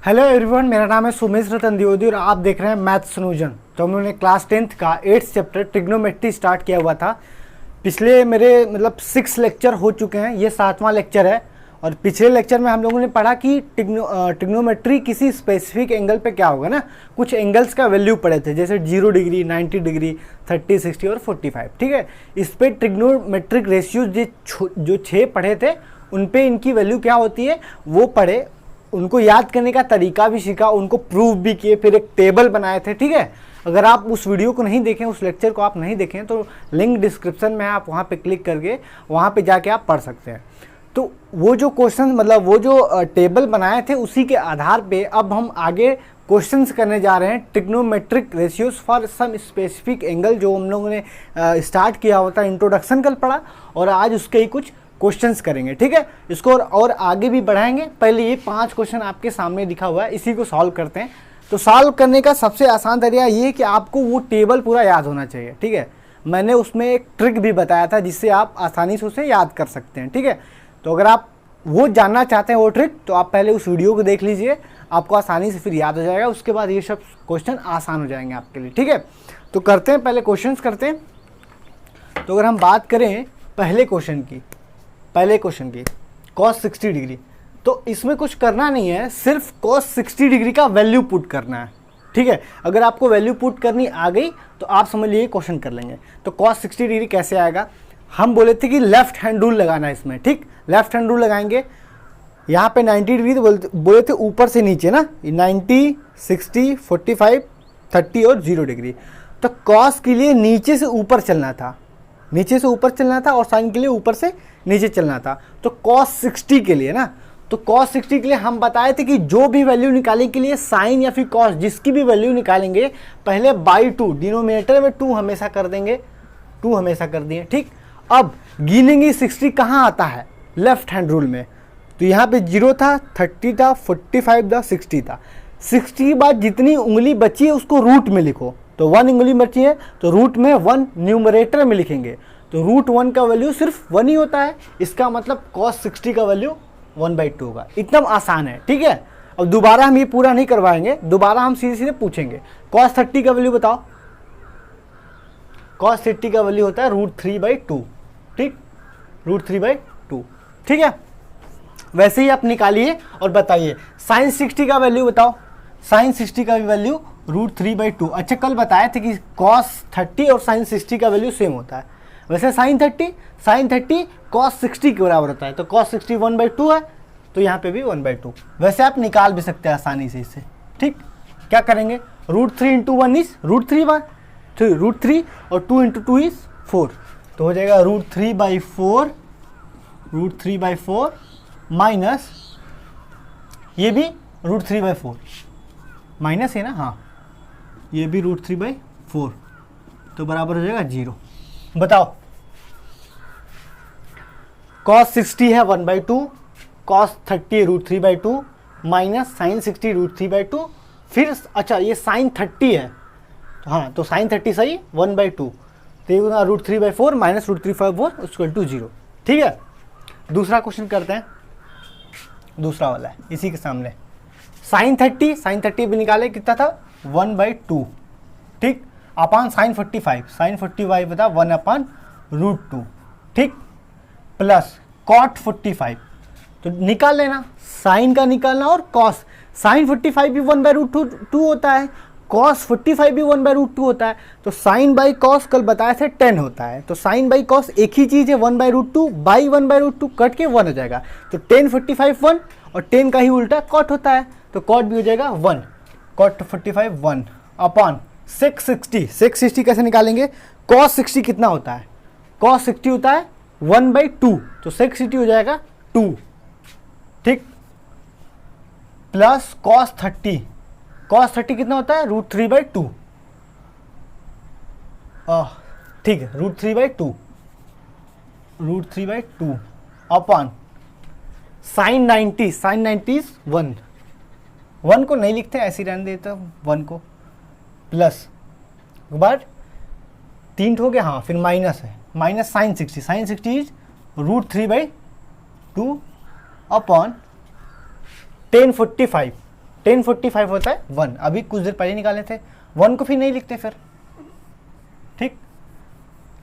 Hello everyone, मेरा नाम है सुमेश रतन द्विवेदी और आप देख रहे हैं मैथ सलूशन। तो हम लोगों ने क्लास 10th का 8th चैप्टर ट्रिग्नोमेट्री स्टार्ट किया हुआ था। पिछले मेरे 6 लेक्चर हो चुके हैं, ये 7वां लेक्चर है। और पिछले लेक्चर में हम लोगों ने पढ़ा कि ट्रिग्नोमेट्री किसी स्पेसिफिक एंगल पे क्या होगा ना, कुछ एंगल्स का वैल्यू पढ़े थे, जैसे 0 डिग्री, 90 डिग्री, 30, 60 और 45। ठीक है, इस पर ट्रिग्नोमेट्रिक रेशियोज जो 6 पढ़े थे उन पे इनकी वैल्यू क्या होती है वो पढ़े, उनको याद करने का तरीका भी सीखा, उनको प्रूव भी किए, फिर एक टेबल बनाए थे। ठीक है, अगर आप उस वीडियो को नहीं देखें, उस लेक्चर को आप नहीं देखें तो लिंक डिस्क्रिप्शन में, आप वहाँ पे क्लिक करके वहाँ पे जाके आप पढ़ सकते हैं। तो वो जो क्वेश्चन मतलब वो जो टेबल बनाए थे उसी के आधार पे अब हम आगे क्वेश्चंस करने जा रहे हैं। Trigonometric ratios for some specific angle जो हम लोगों ने स्टार्ट किया होता है, इंट्रोडक्शन कल पढ़ा, और आज उसके ही कुछ क्वेश्चंस करेंगे। ठीक है, इसको और आगे भी बढ़ाएंगे। पहले ये 5 क्वेश्चन आपके सामने दिखा हुआ है, इसी को सॉल्व करते हैं। तो सॉल्व करने का सबसे आसान तरीका ये है कि आपको वो टेबल पूरा याद होना चाहिए। ठीक है, मैंने उसमें एक ट्रिक भी बताया था जिससे आप आसानी से उसे याद कर सकते हैं। ठीक है, तो अगर आप वो जानना चाहते हैं वो ट्रिक, तो आप पहले उस वीडियो को देख लीजिए, आपको आसानी से फिर याद हो जाएगा। उसके बाद ये सब क्वेश्चन आसान हो जाएंगे आपके लिए। ठीक है, तो करते हैं, पहले क्वेश्चन करते हैं। तो अगर हम बात करें पहले क्वेश्चन की cos 60 डिग्री, तो इसमें कुछ करना नहीं है, सिर्फ cos 60 डिग्री का वैल्यू पुट करना है। ठीक है, अगर आपको वैल्यू पुट करनी आ गई तो आप समझ लीजिए क्वेश्चन कर लेंगे। तो cos 60 डिग्री कैसे आएगा, हम बोले थे कि लेफ्ट हैंड रूल लगाना है इसमें। ठीक, लेफ्ट हैंड रूल लगाएंगे। यहाँ पे 90 डिग्री तो बोले थे ऊपर से नीचे ना, 90, 60, 45, 30 और 0 डिग्री। तो cos के लिए नीचे से ऊपर चलना था, नीचे से ऊपर चलना था, और साइन के लिए ऊपर से नीचे चलना था। तो cos 60 के लिए ना, तो cos 60 के लिए हम बताए थे कि जो भी वैल्यू निकालने के लिए साइन या फिर cos जिसकी भी वैल्यू निकालेंगे पहले बाई 2, डिनोमिनेटर में 2 हमेशा कर देंगे, 2 हमेशा कर दिए। ठीक, अब गिनेंगे 60 कहाँ आता है, लेफ्ट हैंड रूल में। तो यहाँ पे 0 था, 30 था, 45 था, 60 था। 60 के बाद जितनी उंगली बची है उसको रूट में लिखो। तो 1 उंगली बची है तो रूट में 1 न्यूमरेटर में लिखेंगे। तो रूट 1 का वैल्यू सिर्फ 1 ही होता है, इसका मतलब cos 60 का वैल्यू 1/2 होगा। एकदम आसान है। ठीक है, अब दोबारा हम ये पूरा नहीं करवाएंगे, दोबारा हम सीधे सीधे पूछेंगे cos 30 का वैल्यू बताओ। cos 30 का वैल्यू होता है √3/2। ठीक, √3/2। ठीक है, वैसे ही आप निकालिए और बताइए sin 60 का वैल्यू बताओ। sin 60 का वैल्यू √3/2। अच्छा, कल बताए थे कि cos 30 और sin 60 का वैल्यू सेम होता है। वैसे sin 30 cos 60 के बराबर होता है, तो cos 60 1/2 है, तो यहाँ पे भी 1/2। वैसे आप निकाल भी सकते हैं आसानी से इससे। ठीक, क्या करेंगे, √3 × 1 इज √3 √3 और 2 × 2 इज 4, तो हो जाएगा √3/4 माइनस ये भी √3/4 माइनस है ना, हाँ ये भी √3/4, तो बराबर हो जाएगा 0। बताओ, cos 60 है 1/2, cos 30 है √3/2 माइनस sin 60 √3/2। फिर अच्छा ये sin 30 है, तो हाँ तो sin 30 सही 1/2, तो ये होगा √3/4 माइनस √3/4 इक्वल टू 0। ठीक है, दूसरा क्वेश्चन करते हैं, दूसरा वाला है इसी के सामने। sin 30 भी निकाले, कितना था 1/2। ठीक, अपान sin 45 बता 1/√2। ठीक, प्लस cot 45, तो निकाल लेना, साइन का निकालना और cos। sin 45 भी 1/√2 होता है, cos 45 भी 1/√2 होता है। तो sin बाई cos कल बताए थे 10 होता है, तो sin बाई cos एक ही चीज़ है, 1/√2 बाई 1/√2 कट के 1 हो जाएगा। तो 10 45 1 और 10 का ही उल्टा cot होता है, तो cot भी हो जाएगा 1, cot 45 1 अपॉन sec 60 कैसे निकालेंगे, cos 60 कितना होता है, cos 60 होता है 1/2, तो sec 60 हो जाएगा 2। ठीक, प्लस cos 30 कितना होता है √3/2। ठीक है, √3/2 अपॉन sin 90 इज 1 को नहीं लिखते, ऐसे रहने देता 1 को, प्लस के बाद 3 हो गया, हाँ फिर माइनस है, माइनस sin 60 इज √3/2 अपॉन 1045 1045 होता है 1, अभी कुछ देर पहले निकाले थे, 1 को फिर नहीं लिखते फिर, ठीक।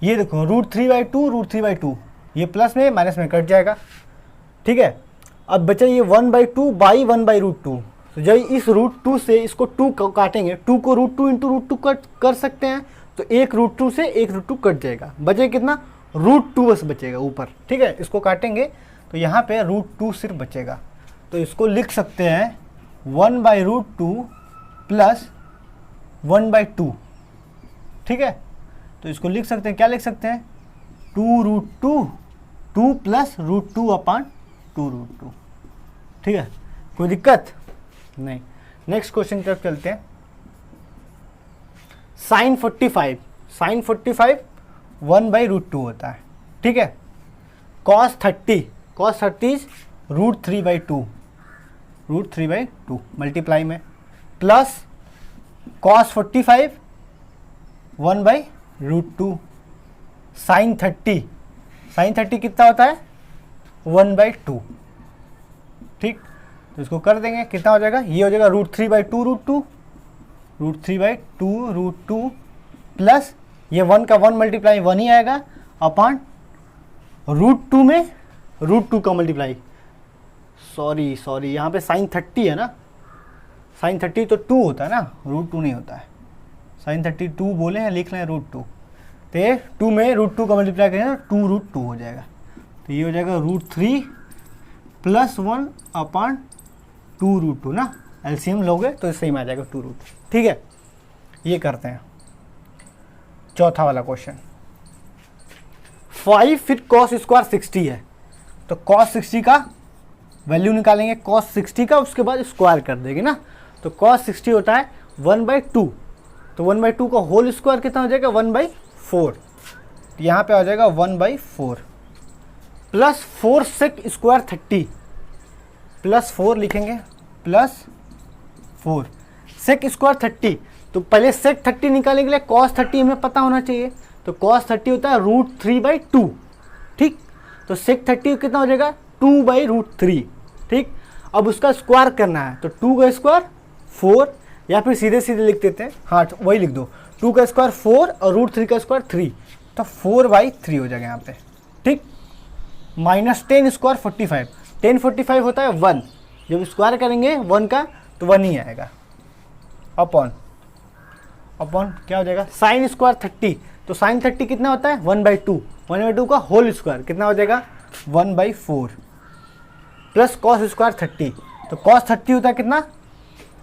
ये देखो √3/2 √3/2, ये प्लस में माइनस में कट जाएगा, ठीक है। अब बचा ये 1/2 बाई 1/√2, तो जब इस √2 से इसको 2 को काटेंगे, 2 को √2 इंटू √2 कट कर सकते हैं, तो एक √2 से एक √2 कट जाएगा, बचे कितना √2 बस बचेगा ऊपर, ठीक है। इसको काटेंगे तो यहाँ पे √2 सिर्फ बचेगा, तो इसको लिख सकते हैं 1/√2 प्लस 1/2, ठीक है। तो इसको लिख सकते हैं, क्या लिख सकते हैं 2√2 2 प्लस √2/2√2, ठीक है। कोई दिक्कत नहीं। नेक्स्ट क्वेश्चन की तरफ चलते हैं। sin 45 1/√2 होता है, ठीक है। cos 30 इज √3/2 मल्टीप्लाई में, प्लस cos 45 1/√2, sin 30 कितना होता है 1/2, ठीक। तो इसको कर देंगे, कितना हो जाएगा, ये हो जाएगा √3/2 प्लस ये 1 का 1 मल्टीप्लाई 1 ही आएगा अपॉन √2 में √2 का मल्टीप्लाई, सॉरी यहाँ पे sin 30 है ना, sin 30 तो 2 होता है ना, √2 नहीं होता है। sin 30 2 बोले हैं, लिख रहे हैं √2, तो ये 2 में √2 का मल्टीप्लाई करेंगे तो 2√2 हो जाएगा, तो ये हो जाएगा √3 प्लस 1 अपॉन 2√2 ना, एलसीएम लोगे तो इससे ही में आ जाएगा 2√2, ठीक है। ये करते हैं चौथा वाला क्वेश्चन। 5 फिर cos स्क्वायर 60 है, तो cos 60 का वैल्यू निकालेंगे, cos 60 का, उसके बाद स्क्वायर कर देंगे ना, तो cos 60 होता है 1/2, तो 1/2 का होल स्क्वायर कितना हो जाएगा 1/4, तो यहाँ पे आ जाएगा 1/4 प्लस 4 sec स्क्वायर 30 प्लस 4 लिखेंगे, प्लस 4 sec स्क्वायर 30, तो पहले sec 30 निकालने के लिए cos 30 हमें पता होना चाहिए, तो cos 30 होता है √3/2, ठीक। तो sec 30 कितना हो जाएगा 2/√3, ठीक। अब उसका स्क्वायर करना है, तो 2 का स्क्वायर 4, या फिर सीधे सीधे लिख देते हैं, हाँ वही लिख दो, 2 का स्क्वायर 4 और √3 का स्क्वायर 3, तो 4/3 हो जाएगा यहाँ पे, ठीक। माइनस 10 स्क्वायर 45, 10 45 होता है 1, जब स्क्वायर करेंगे 1 का तो 1 ही आएगा, अपॉन क्या हो जाएगा sin स्क्वायर 30, तो sin 30 कितना होता है 1/2 का होल स्क्वायर कितना हो जाएगा 1/4 प्लस cos स्क्वायर 30, तो cos 30 होता है कितना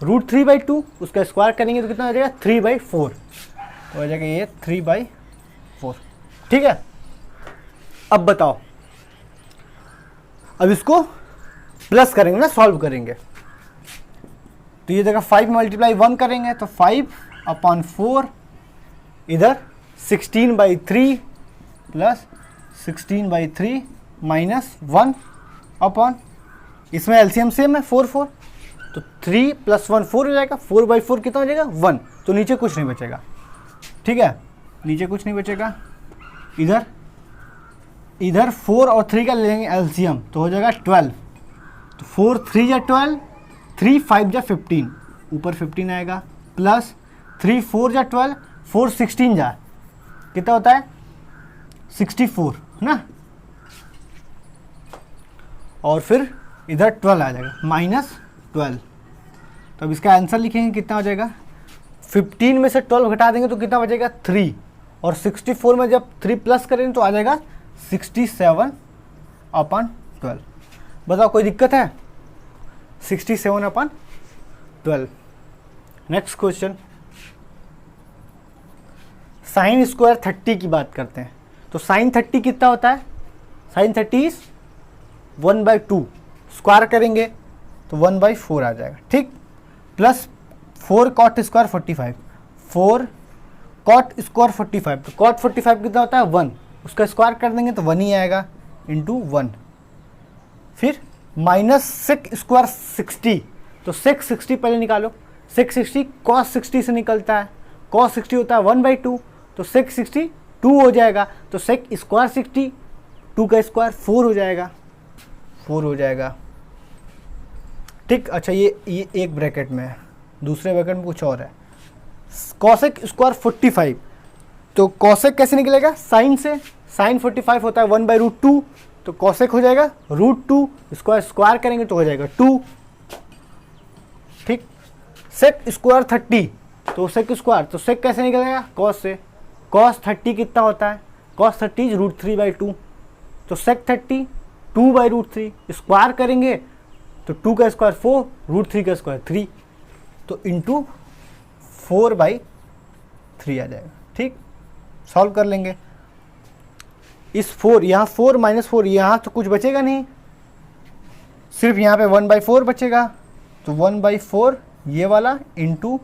√3/2, उसका स्क्वायर करेंगे तो कितना हो जाएगा 3/4, तो हो जाएगा ये 3/4, ठीक है। अब बताओ, अब इसको प्लस करेंगे ना, सॉल्व करेंगे, तो ये जगह 5 मल्टीप्लाई 1 करेंगे तो 5/4, इधर 16/3 प्लस 16/3 माइनस 1 अपॉन, इसमें एलसीएम सेम है 4 4, तो 3 + 1 4 हो जाएगा, 4/4 कितना हो जाएगा 1, तो नीचे कुछ नहीं बचेगा, ठीक है, नीचे कुछ नहीं बचेगा। इधर 4 और 3 का ले लेंगे एलसीएम, तो हो जाएगा 12, तो 4 3 या 12, 3 5 या 15, ऊपर 15 आएगा, प्लस 3 4 या 12, 4 16 जा, कितना होता है 64 ना, और फिर इधर 12 आ जाएगा -12, तो अब इसका आंसर लिखेंगे, कितना हो जाएगा 15 में से 12 घटा देंगे तो कितना बचेगा 3, और 64 में जब 3 प्लस करेंगे तो आ जाएगा 67/12। बताओ कोई दिक्कत है, 67/12। नेक्स्ट क्वेश्चन, sin स्क्वायर 30 की बात करते हैं, तो sin 30 कितना होता है, sin 30 1/2, स्क्वायर करेंगे तो 1/4 आ जाएगा, ठीक, plus 4 cot square 45, 4 cot square 45, तो cot 45 कितना होता है 1, उसका स्क्वायर कर देंगे तो 1 ही आएगा इंटू 1, फिर माइनस sec स्क्वायर 60, तो sec 60 पहले निकालो, sec 60 cos 60 से निकलता है, cos 60 होता है 1/2, तो sec 60 2 हो जाएगा, तो sec स्क्वायर 60 2 का स्क्वायर 4 हो जाएगा, ठीक। अच्छा ये एक ब्रैकेट में है, दूसरे ब्रैकेट में कुछ और है। कॉसेक स्क्वायर 45, तो कॉसेक कैसे निकलेगा? साइन से। साइन 45 होता है 1/√2, तो कॉसेक हो जाएगा √2, स्क्वायर करेंगे तो हो जाएगा 2। ठीक। सेक स्क्वायर 30, तो सेक स्क्वायर, तो सेक कैसे निकलेगा? कॉस से। कॉस 30 कितना होता है? कॉस 30 √3/2, तो सेक 30 2/√3, स्क्वायर करेंगे तो 2 का स्क्वायर 4, √3 का स्क्वायर 3, तो इंटू 4/3 आ जाएगा। ठीक, सॉल्व कर लेंगे। इस 4 यहाँ 4 - 4 यहाँ तो कुछ बचेगा नहीं, सिर्फ यहाँ पे 1/4 बचेगा, तो 1/4 ये वाला इंटू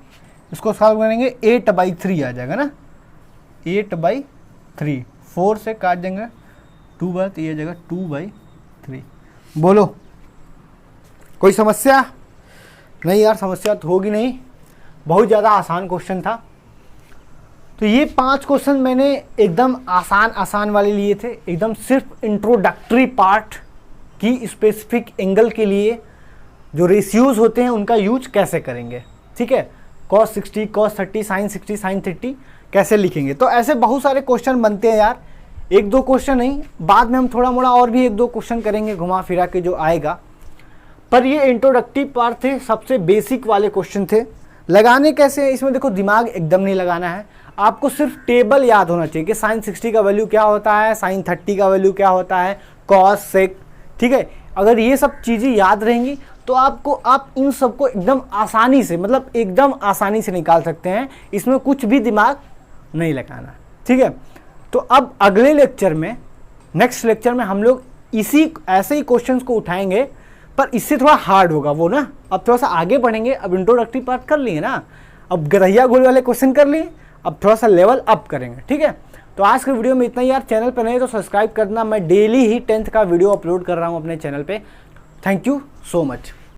इसको सॉल्व करेंगे 8/3 आ जाएगा ना, 8/3, 4 से काट देंगे 2 बार, तो ये आ जाएगा 2/3। बोलो कोई समस्या? नहीं यार, समस्या तो होगी नहीं, बहुत ज़्यादा आसान क्वेश्चन था। तो ये 5 क्वेश्चन मैंने एकदम आसान वाले लिए थे, एकदम सिर्फ इंट्रोडक्टरी पार्ट की स्पेसिफिक एंगल के लिए जो रेशियोज होते हैं उनका यूज कैसे करेंगे। ठीक है, cos 60, cos 30, sin 60, sin 30 कैसे लिखेंगे। तो ऐसे बहुत सारे क्वेश्चन बनते हैं यार, एक दो क्वेश्चन नहीं, बाद में हम थोड़ा मोड़ा और भी एक दो क्वेश्चन करेंगे घुमा फिरा के जो आएगा। पर ये इंट्रोडक्टिव पार्ट थे, सबसे बेसिक वाले क्वेश्चन थे। लगाने कैसे है इसमें, देखो दिमाग एकदम नहीं लगाना है, आपको सिर्फ टेबल याद होना चाहिए कि साइन 60 का वैल्यू क्या होता है, साइन 30 का वैल्यू क्या होता है, कॉस सेक। ठीक है, अगर ये सब चीज़ें याद रहेंगी तो आप इन सबको एकदम आसानी से, मतलब एकदम आसानी से निकाल सकते हैं, इसमें कुछ भी दिमाग नहीं लगाना। ठीक है, तो अब अगले लेक्चर में, नेक्स्ट लेक्चर में हम लोग ऐसे ही क्वेश्चंस को उठाएंगे, पर इससे थोड़ा हार्ड होगा वो ना। अब थोड़ा सा आगे बढ़ेंगे, अब इंट्रोडक्टिव पार्ट कर लिए ना, अब गरहिया गोल वाले क्वेश्चन कर लिए, अब थोड़ा सा लेवल अप करेंगे। ठीक है, तो आज के वीडियो में इतना ही यार। चैनल पर नहीं तो सब्सक्राइब करना, मैं डेली ही 10th का वीडियो अपलोड कर रहा हूँ अपने चैनल पे। Thank you so much.